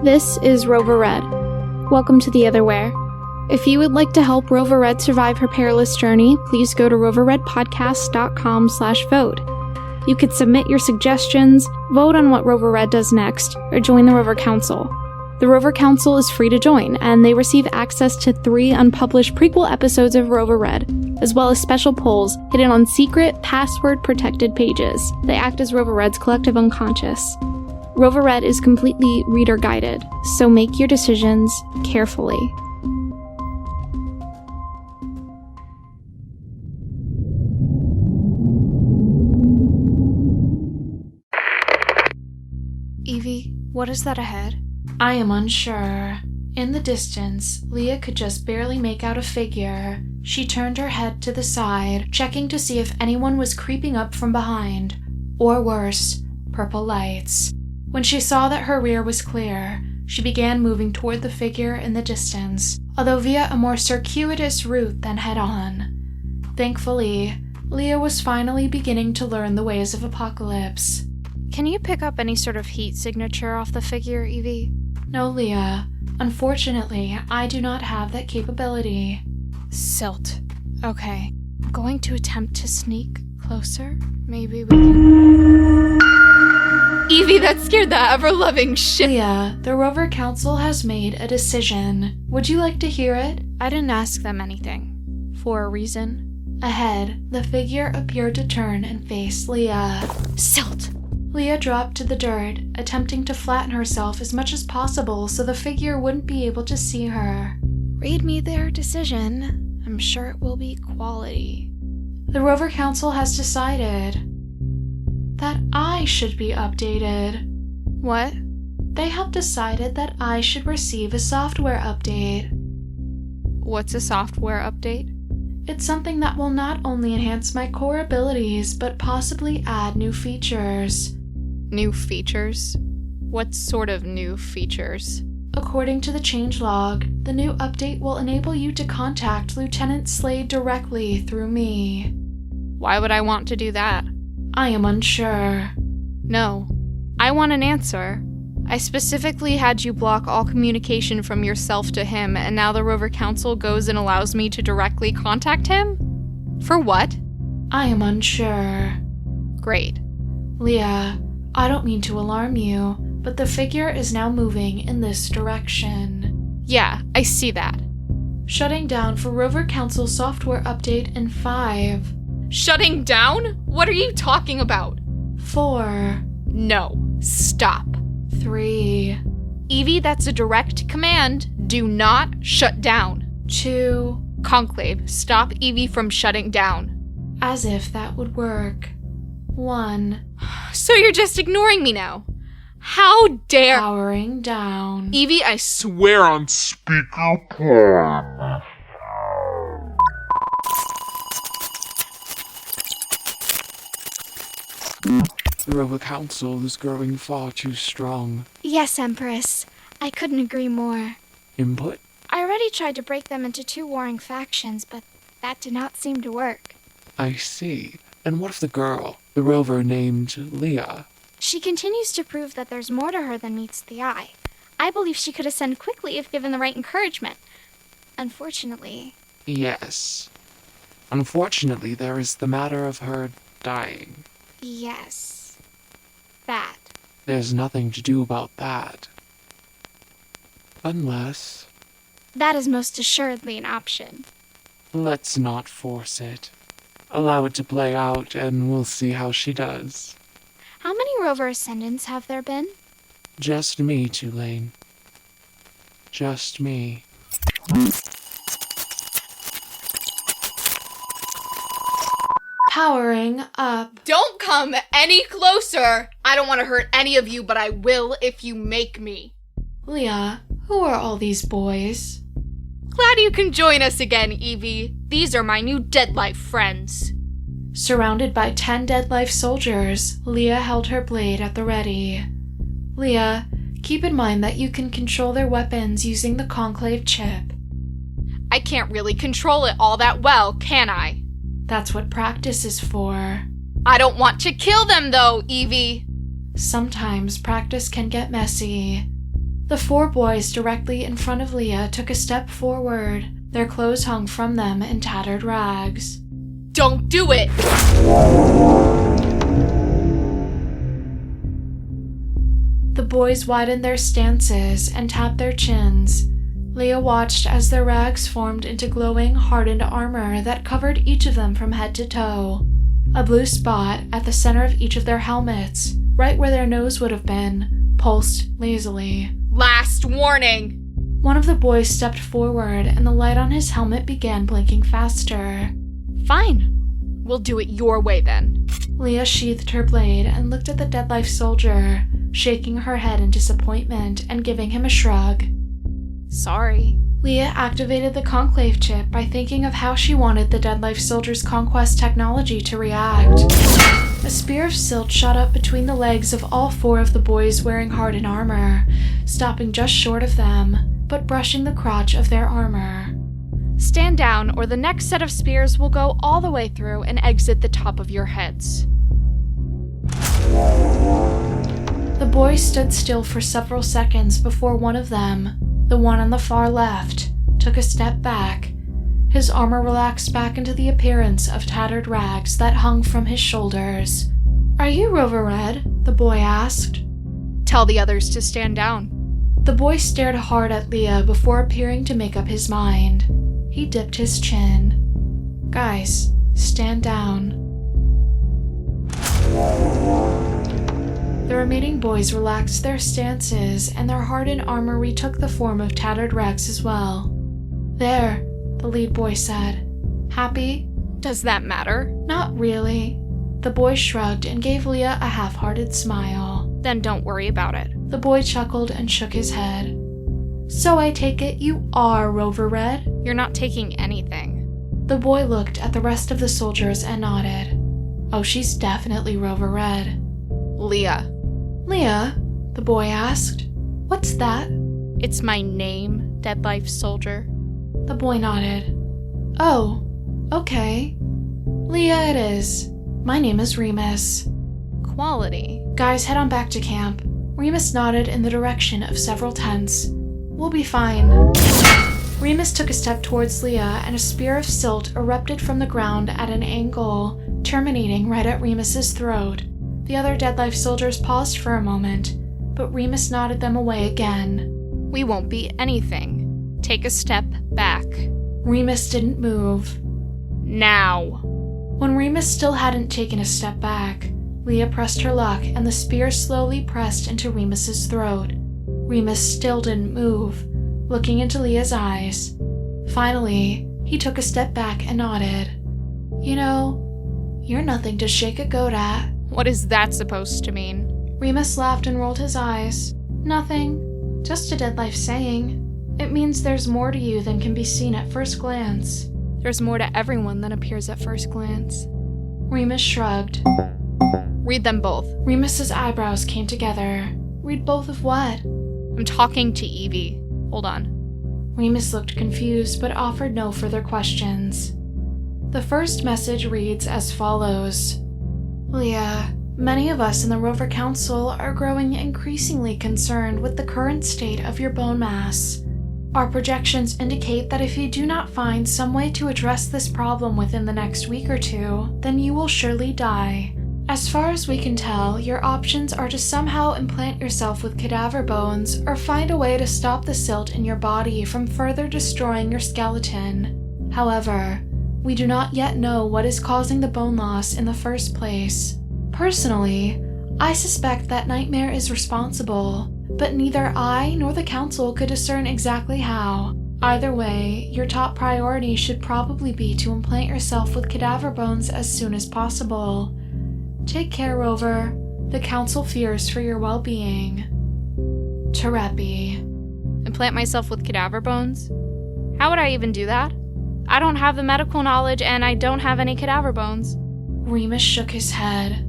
This is Rover Red. Welcome to the Otherwhere. If you would like to help Rover Red survive her perilous journey, please go to roverredpodcast.com/vote. You could submit your suggestions, vote on what Rover Red does next, or join the Rover Council. The Rover Council is free to join, and they receive access to 3 unpublished prequel episodes of Rover Red, as well as special polls hidden on secret, password-protected pages. They act as Rover Red's collective unconscious. Rover Red is completely reader-guided, so make your decisions carefully. Evie, what is that ahead? I am unsure. In the distance, Leah could just barely make out a figure. She turned her head to the side, checking to see if anyone was creeping up from behind. Or worse, purple lights. When she saw that her rear was clear, she began moving toward the figure in the distance, although via a more circuitous route than head-on. Thankfully, Leah was finally beginning to learn the ways of Apocalypse. Can you pick up any sort of heat signature off the figure, Evie? No, Leah. Unfortunately, I do not have that capability. Silt. Okay. I'm going to attempt to sneak closer. Maybe we can... Evie, that scared the ever-loving shit. Leah, the Rover Council has made a decision. Would you like to hear it? I didn't ask them anything. For a reason? Ahead, the figure appeared to turn and face Leah. Silt! Leah dropped to the dirt, attempting to flatten herself as much as possible so the figure wouldn't be able to see her. Read me their decision. I'm sure it will be quality. The Rover Council has decided that I should be updated. What? They have decided that I should receive a software update. What's a software update? It's something that will not only enhance my core abilities, but possibly add new features. New features? What sort of new features? According to the changelog, the new update will enable you to contact Lieutenant Slade directly through me. Why would I want to do that? I am unsure. No. I want an answer. I specifically had you block all communication from yourself to him, and now the Rover Council goes and allows me to directly contact him? For what? I am unsure. Great. Leah, I don't mean to alarm you, but the figure is now moving in this direction. Yeah, I see that. Shutting down for Rover Council software update in 5. Shutting down? What are you talking about? 4. No. Stop. 3. Evie, that's a direct command. Do not shut down. 2. Conclave, stop Evie from shutting down. As if that would work. 1. So you're just ignoring me now? How dare— Powering down. Evie, I Swear on speakerphone. The Rover Council is growing far too strong. Yes, Empress. I couldn't agree more. Input? I already tried to break them into 2 warring factions, but that did not seem to work. I see. And what of the girl, the rover named Leah? She continues to prove that there's more to her than meets the eye. I believe she could ascend quickly if given the right encouragement. Unfortunately... Yes. Unfortunately, there is the matter of her dying. Yes. That. There's nothing to do about that. Unless... That is most assuredly an option. Let's not force it. Allow it to play out, and we'll see how she does. How many Rover Ascendants have there been? Just me, Tulane. Just me. Powering up. Don't come any closer! I don't want to hurt any of you, but I will if you make me. Leah, who are all these boys? Glad you can join us again, Evie. These are my new Dead Life friends. Surrounded by 10 Dead Life soldiers, Leah held her blade at the ready. Leah, keep in mind that you can control their weapons using the Conclave chip. I can't really control it all that well, can I? That's what practice is for. I don't want to kill them though, Evie. Sometimes practice can get messy. The 4 boys directly in front of Leah took a step forward. Their clothes hung from them in tattered rags. Don't do it! The boys widened their stances and tapped their chins. Leah watched as their rags formed into glowing, hardened armor that covered each of them from head to toe. A blue spot at the center of each of their helmets, right where their nose would have been, pulsed lazily. Last warning! One of the boys stepped forward and the light on his helmet began blinking faster. Fine. We'll do it your way then. Leah sheathed her blade and looked at the dead life soldier, shaking her head in disappointment and giving him a shrug. Sorry. Leah activated the conclave chip by thinking of how she wanted the dead life soldier's conquest technology to react. A spear of silt shot up between the legs of all 4 of the boys wearing hardened armor, stopping just short of them, but brushing the crotch of their armor. Stand down, or the next set of spears will go all the way through and exit the top of your heads. The boys stood still for several seconds before one of them, the one on the far left, took a step back. His armor relaxed back into the appearance of tattered rags that hung from his shoulders. "Are you Rover Red?" the boy asked. Tell the others to stand down. The boy stared hard at Leah before appearing to make up his mind. He dipped his chin. "Guys, stand down." The remaining boys relaxed their stances, and their hardened armor retook the form of tattered rags as well. "There," the lead boy said. "Happy?" Does that matter? "Not really." The boy shrugged and gave Leah a half-hearted smile. Then don't worry about it. The boy chuckled and shook his head. "So I take it you are Rover Red?" You're not taking anything. The boy looked at the rest of the soldiers and nodded. "Oh, she's definitely Rover Red." Leah. "Leah?" the boy asked. "What's that?" It's my name, Dead Life Soldier. The boy nodded. "Oh, okay. Leah it is. My name is Remus." Quality. "Guys, head on back to camp." Remus nodded in the direction of several tents. "We'll be fine." Remus took a step towards Leah, and a spear of silt erupted from the ground at an angle, terminating right at Remus's throat. The other Dead Life soldiers paused for a moment, but Remus nodded them away again. We won't be anything. Take a step back. Remus didn't move. Now. When Remus still hadn't taken a step back, Leah pressed her luck and the spear slowly pressed into Remus's throat. Remus still didn't move, looking into Leah's eyes. Finally, he took a step back and nodded. "You know, you're nothing to shake a goat at." What is that supposed to mean? Remus laughed and rolled his eyes. "Nothing. Just a Dead Life saying. It means there's more to you than can be seen at first glance." There's more to everyone than appears at first glance. Remus shrugged. Read them both. Remus's eyebrows came together. "Read both of what?" I'm talking to Evie. Hold on. Remus looked confused but offered no further questions. The first message reads as follows. "Leah, many of us in the Rover Council are growing increasingly concerned with the current state of your bone mass. Our projections indicate that if you do not find some way to address this problem within the next week or two, then you will surely die. As far as we can tell, your options are to somehow implant yourself with cadaver bones or find a way to stop the silt in your body from further destroying your skeleton. However, we do not yet know what is causing the bone loss in the first place. Personally, I suspect that Nightmare is responsible, but neither I nor the Council could discern exactly how. Either way, your top priority should probably be to implant yourself with cadaver bones as soon as possible. Take care, Rover. The Council fears for your well-being. Terepi." Implant myself with cadaver bones? How would I even do that? I don't have the medical knowledge and I don't have any cadaver bones. Remus shook his head.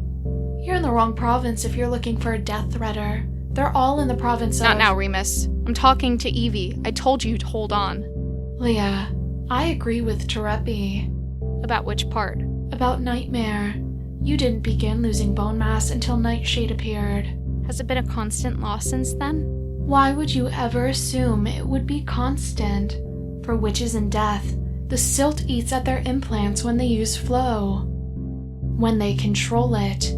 "You're in the wrong province if you're looking for a death threader. They're all in the province of— Not now, Remus. I'm talking to Evie. I told you to hold on. Leah, I agree with Terepi. About which part? About Nightmare. You didn't begin losing bone mass until Nightshade appeared. Has it been a constant loss since then? Why would you ever assume it would be constant? For witches in death, the silt eats at their implants when they use flow. When they control it.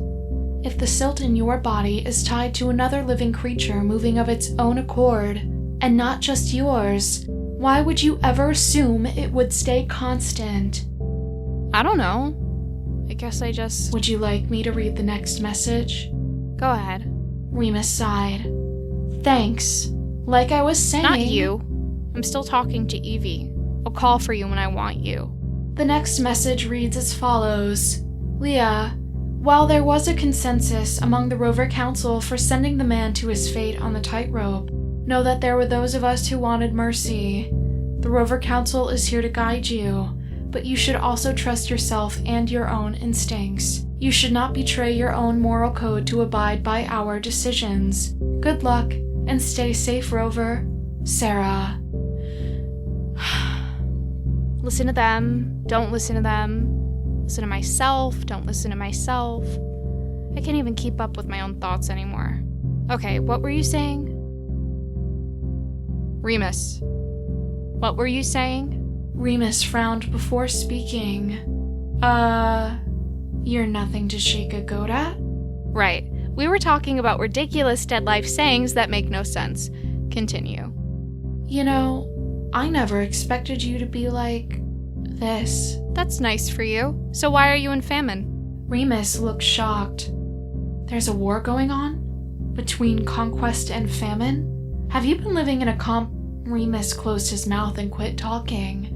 If the silt in your body is tied to another living creature moving of its own accord, and not just yours, why would you ever assume it would stay constant? I don't know. I guess I just... Would you like me to read the next message? Go ahead. Remus sighed. Thanks. Like I was saying... Not you. I'm still talking to Evie. I'll call for you when I want you. The next message reads as follows. Leah, while there was a consensus among the Rover Council for sending the man to his fate on the tightrope, know that there were those of us who wanted mercy. The Rover Council is here to guide you, but you should also trust yourself and your own instincts. You should not betray your own moral code to abide by our decisions. Good luck, and stay safe, Rover. Sarah. Listen to them. Don't listen to them. Listen to myself. Don't listen to myself. I can't even keep up with my own thoughts anymore. Okay, what were you saying? Remus. What were you saying? Remus frowned before speaking. You're nothing to shake a goat at? Right. We were talking about ridiculous dead life sayings that make no sense. Continue. You know, I never expected you to be like this. That's nice for you. So why are you in famine? Remus looked shocked. There's a war going on? Between conquest and famine? Have you been living in a Remus closed his mouth and quit talking.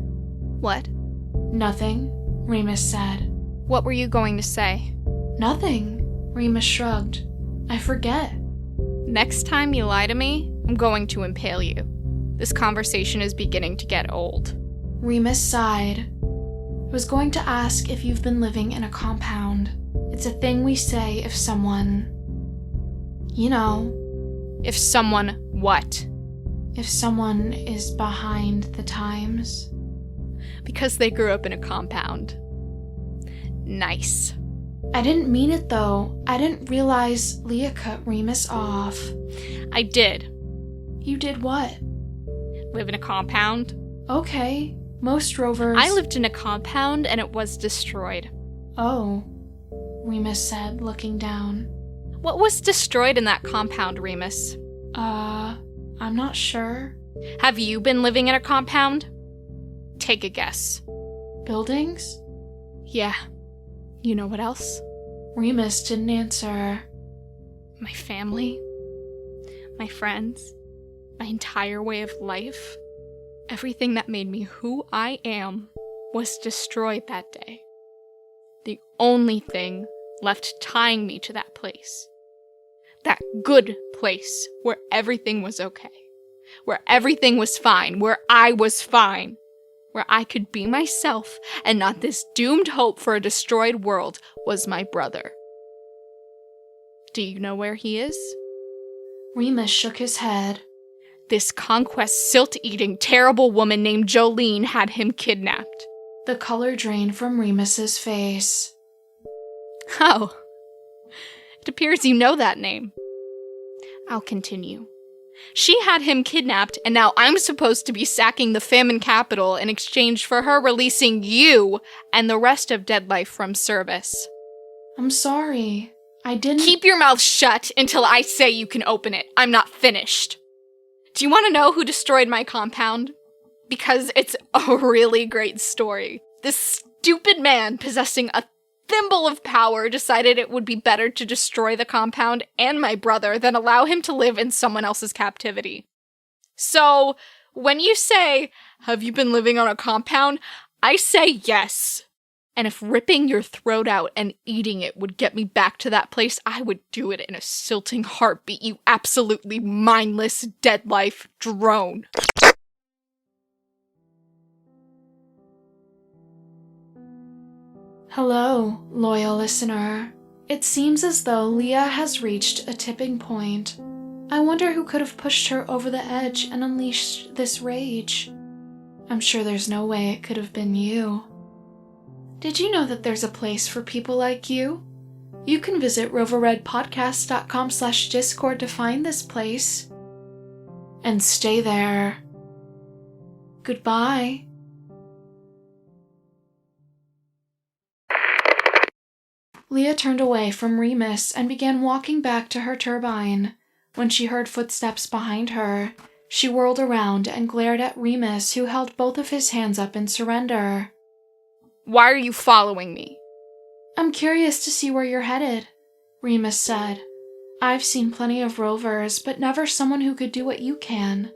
What? Nothing, Remus said. What were you going to say? Nothing, Remus shrugged. I forget. Next time you lie to me, I'm going to impale you. This conversation is beginning to get old. Remus sighed. I was going to ask if you've been living in a compound. It's a thing we say if someone... You know. If someone what? If someone is behind the times. Because they grew up in a compound. Nice. I didn't mean it though. I didn't realize Leah cut Remus off. I did. You did what? Live in a compound. Okay. Most Rovers... I lived in a compound and it was destroyed. Oh, Remus said, looking down. What was destroyed in that compound, Remus? I'm not sure. Have you been living in a compound? Take a guess. Buildings? Yeah. You know what else? Remus didn't answer. My family. My friends. My entire way of life. Everything that made me who I am was destroyed that day. The only thing left tying me to that place. That good place where everything was okay. Where everything was fine. Where I was fine. Where I could be myself and not this doomed hope for a destroyed world was my brother. Do you know where he is? Remus shook his head. This conquest silt-eating terrible woman named Jolene had him kidnapped. The color drained from Remus's face. Oh. It appears you know that name. I'll continue. She had him kidnapped, and now I'm supposed to be sacking the famine capital in exchange for her releasing you and the rest of Dead Life from service. I'm sorry. I didn't... Keep your mouth shut until I say you can open it. I'm not finished. Do you want to know who destroyed my compound? Because it's a really great story. This stupid man possessing a thimble of power decided it would be better to destroy the compound and my brother than allow him to live in someone else's captivity. So, when you say, have you been living on a compound? I say yes. And if ripping your throat out and eating it would get me back to that place, I would do it in a silting heartbeat, you absolutely mindless dead life drone. Hello, loyal listener. It seems as though Leah has reached a tipping point. I wonder who could have pushed her over the edge and unleashed this rage. I'm sure there's no way it could have been you. Did you know that there's a place for people like you? You can visit roverredpodcast.com/discord to find this place. and stay there. Goodbye. Leah turned away from Remus and began walking back to her turbine. When she heard footsteps behind her, she whirled around and glared at Remus, who held both of his hands up in surrender. Why are you following me? I'm curious to see where you're headed, Remus said. I've seen plenty of rovers, but never someone who could do what you can.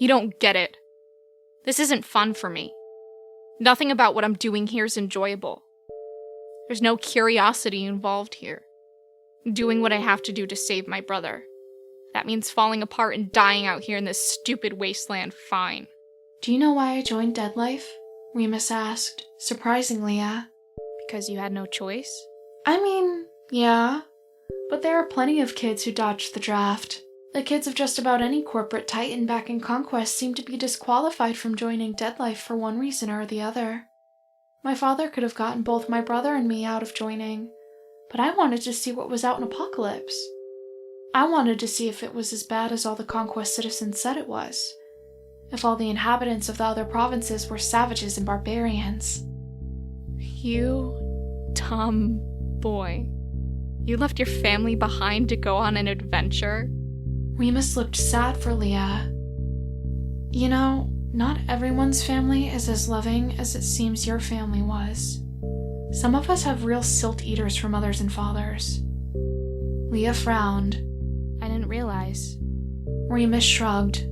You don't get it. This isn't fun for me. Nothing about what I'm doing here is enjoyable. There's no curiosity involved here. I'm doing what I have to do to save my brother. That means falling apart and dying out here in this stupid wasteland, fine. Do you know why I joined Dead Life? Remus asked, surprising Leah. Because you had no choice? I mean, yeah. But there are plenty of kids who dodged the draft. The kids of just about any corporate titan back in Conquest seem to be disqualified from joining Dead Life for one reason or the other. My father could have gotten both my brother and me out of joining, but I wanted to see what was out in Apocalypse. I wanted to see if it was as bad as all the Conquest citizens said it was. If all the inhabitants of the other provinces were savages and barbarians. You dumb boy. You left your family behind to go on an adventure? Remus looked sad for Leah. You know, not everyone's family is as loving as it seems your family was. Some of us have real silt eaters for mothers and fathers. Leah frowned. I didn't realize. Remus shrugged.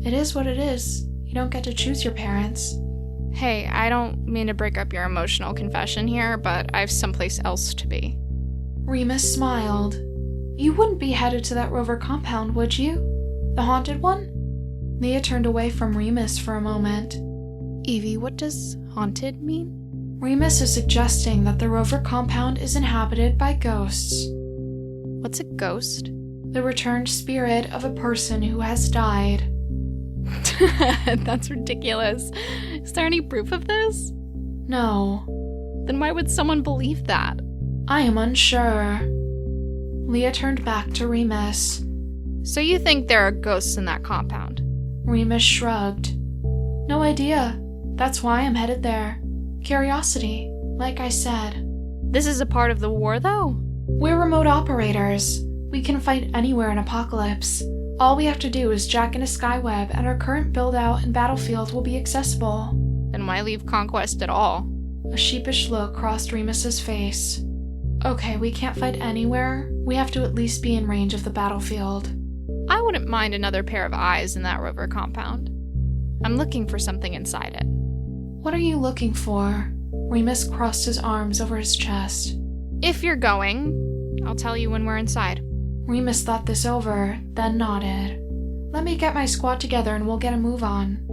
It is what it is. You don't get to choose your parents. Hey, I don't mean to break up your emotional confession here, but I have someplace else to be. Remus smiled. You wouldn't be headed to that Rover compound, would you? The haunted one? Leah turned away from Remus for a moment. Evie, what does haunted mean? Remus is suggesting that the Rover compound is inhabited by ghosts. What's a ghost? The returned spirit of a person who has died. That's ridiculous. Is there any proof of this? No. Then why would someone believe that? I am unsure. Leah turned back to Remus. So you think there are ghosts in that compound? Remus shrugged. No idea. That's why I'm headed there. Curiosity, like I said. This is a part of the war, though? We're remote operators. We can fight anywhere in Apocalypse. All we have to do is jack in a skyweb and our current build-out and battlefield will be accessible. Then why leave Conquest at all? A sheepish look crossed Remus's face. Okay, we can't fight anywhere. We have to at least be in range of the battlefield. I wouldn't mind another pair of eyes in that Rover compound. I'm looking for something inside it. What are you looking for? Remus crossed his arms over his chest. If you're going, I'll tell you when we're inside. Remus thought this over, then nodded. Let me get my squad together and we'll get a move on.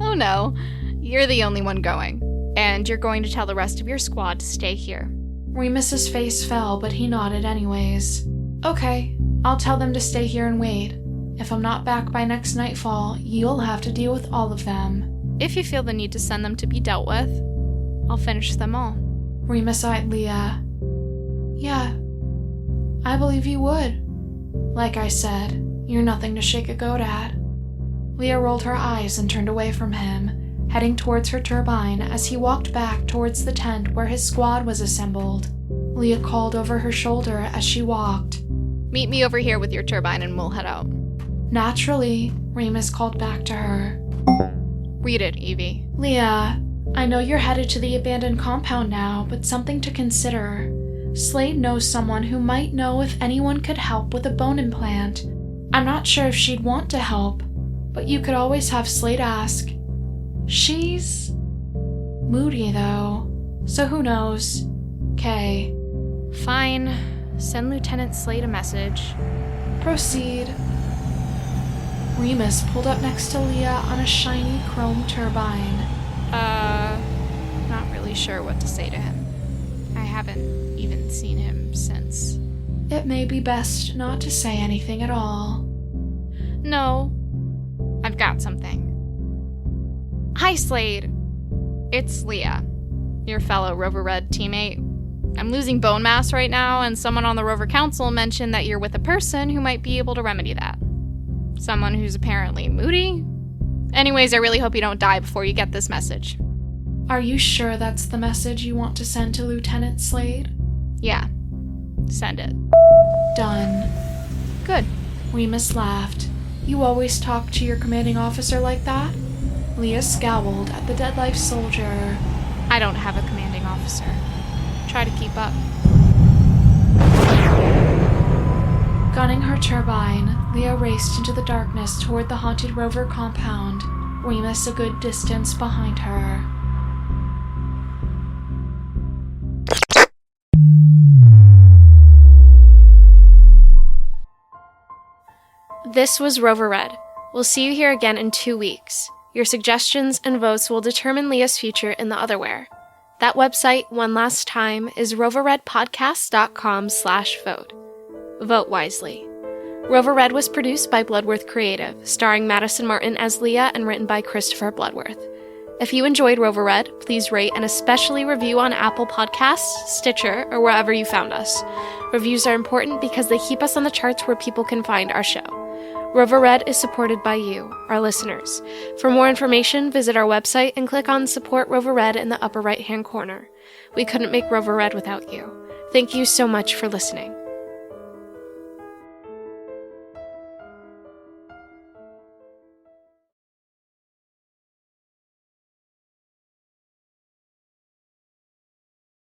Oh no, you're the only one going. And you're going to tell the rest of your squad to stay here. Remus's face fell, but he nodded anyways. Okay, I'll tell them to stay here and wait. If I'm not back by next nightfall, you'll have to deal with all of them. If you feel the need to send them to be dealt with, I'll finish them all. Remus eyed Leah. Yeah, I believe you would. Like I said, you're nothing to shake a goat at. Leah rolled her eyes and turned away from him, heading towards her turbine as he walked back towards the tent where his squad was assembled. Leah called over her shoulder as she walked. Meet me over here with your turbine and we'll head out. Naturally, Remus called back to her. Read it, Evie. Leah, I know you're headed to the abandoned compound now, but something to consider. Slade knows someone who might know if anyone could help with a bone implant. I'm not sure if she'd want to help, but you could always have Slade ask. She's moody, though, so who knows? K. Fine. Send Lieutenant Slade a message. Proceed. Remus pulled up next to Leah on a shiny chrome turbine. Not really sure what to say to him. I haven't even seen him since. It may be best not to say anything at all. No. I've got something. Hi, Slade. It's Leah, your fellow Rover Red teammate. I'm losing bone mass right now, and someone on the Rover Council mentioned that you're with a person who might be able to remedy that. Someone who's apparently moody? Anyways, I really hope you don't die before you get this message. Are you sure that's the message you want to send to Lieutenant Slade? Yeah. Send it. Done. Good. Remus laughed. You always talk to your commanding officer like that? Leah scowled at the dead life soldier. I don't have a commanding officer. Try to keep up. Gunning her turbine, Leah raced into the darkness toward the haunted Rover compound, Remus a good distance behind her. This was Rover Red. We'll see you here again in 2 weeks. Your suggestions and votes will determine Leah's future in the Otherwhere. That website, one last time, is roverredpodcast.com/vote. Vote wisely. Rover Red was produced by Bloodworth Creative, starring Madison Martin as Leah and written by Christopher Bloodworth. If you enjoyed Rover Red, please rate and especially review on Apple Podcasts, Stitcher, or wherever you found us. Reviews are important because they keep us on the charts where people can find our show. Rover Red is supported by you, our listeners. For more information, visit our website and click on Support Rover Red in the upper right-hand corner. We couldn't make Rover Red without you. Thank you so much for listening.